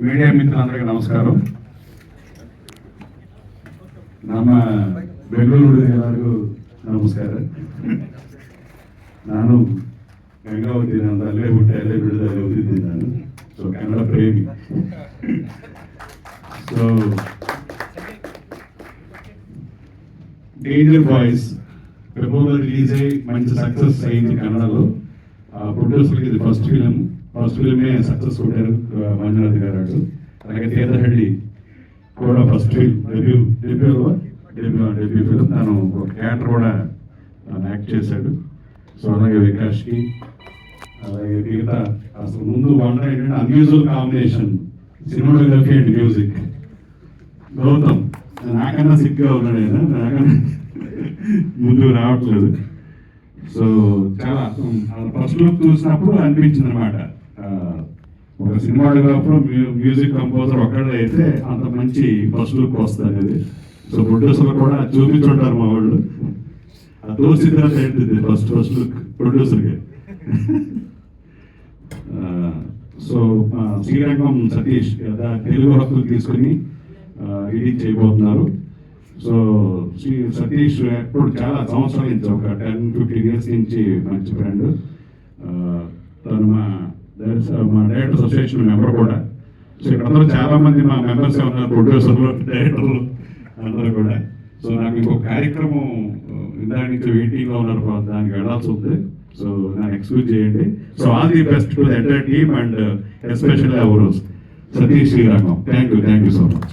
మీడియಾ ಮಿತ್ರರಂದರಿಗೆ ನಮಸ್ಕಾರ. ನಮ್ಮ ಬೆಂಗಳೂರು ಎಲ್ಲರಿಗೂ ನಮಸ್ಕಾರ. ನಾನು ಗಂಗಾವತಿ ಅಲ್ಲೇ ಹುಟ್ಟಿ ಅಲ್ಲೇ ಬೆಳೆದಲ್ಲಿ ಓದಿದ್ದೀನಿ ನಾನು. ಸೊ ಕನ್ನಡ ಪ್ರೇಮಿ. ಸೊ డేంజర్ బాయ్స్ ఫిబ్రవరి రిలీజ్ అయ్యి మంచి సక్సెస్ అయింది కన్నడలో. ప్రొడ్యూసర్కి ఇది ఫస్ట్ ఫిలిమే సక్సెస్ కొట్టారు మంజునాథ్ గారు. అలాగే తీర్థహಳ್ಳಿ కూడా ఫస్ట్ డెబ్యూ ఫిలిం. తను ఒక క్యారెక్టర్ కూడా యాక్ట్ చేశాడు. సో అలాగే వికాష్కి అలాగే మిగతా అసలు ముందు వంట ఏంటంటే unusual combination cinematography and music. Gautam నాకన్నా సిగ్గా ఉన్నాడు ఆయన, నాకన్నా ముందు రావట్లేదు. సో చాలా ఫస్ట్ లుక్ చూసినప్పుడు అనిపించింది అనమాట, ఒక సినిమాటోగ్రాఫర్ మ్యూజిక్ కంపోజర్ ఒక్కడే అయితే అంత మంచి ఫస్ట్ లుక్ వస్తుంది అనేది. సో ప్రొడ్యూసర్లు కూడా చూపించుంటారు మా వాళ్ళు. ఆ తోసిద్దాం ఏంటిది ఫస్ట్ లుక్ ప్రొడ్యూసర్కి. సో శ్రీరంగం సతీష్ తెలుగు హక్కులు తీసుకుని ఎడిట్ చేయబోతున్నారు. సో సతీష్ ఎప్పుడు చాలా సంవత్సరాల నుంచి ఒక 10-15 years నుంచి మంచి ఫ్రెండ్. తను మా డైరెక్టర్స్ అసోసియేషన్ మెంబర్ కూడా. సో ఇక్కడ చాలా మంది మా మెంబర్స్ ఉన్నారు, ప్రొడ్యూసర్లు, డైరెక్టర్లు అందరూ కూడా. సో నాకు ఇంకొక కార్యక్రమం ఇందాక నుంచి వెయిటింగ్లో ఉన్నారు, దానికి వెళ్ళాల్సి ఉంది. సో నన్ను ఎక్స్క్యూజ్ చేయండి. So all the best to the entire team and especially our Satish Srirangam. Thank you so much.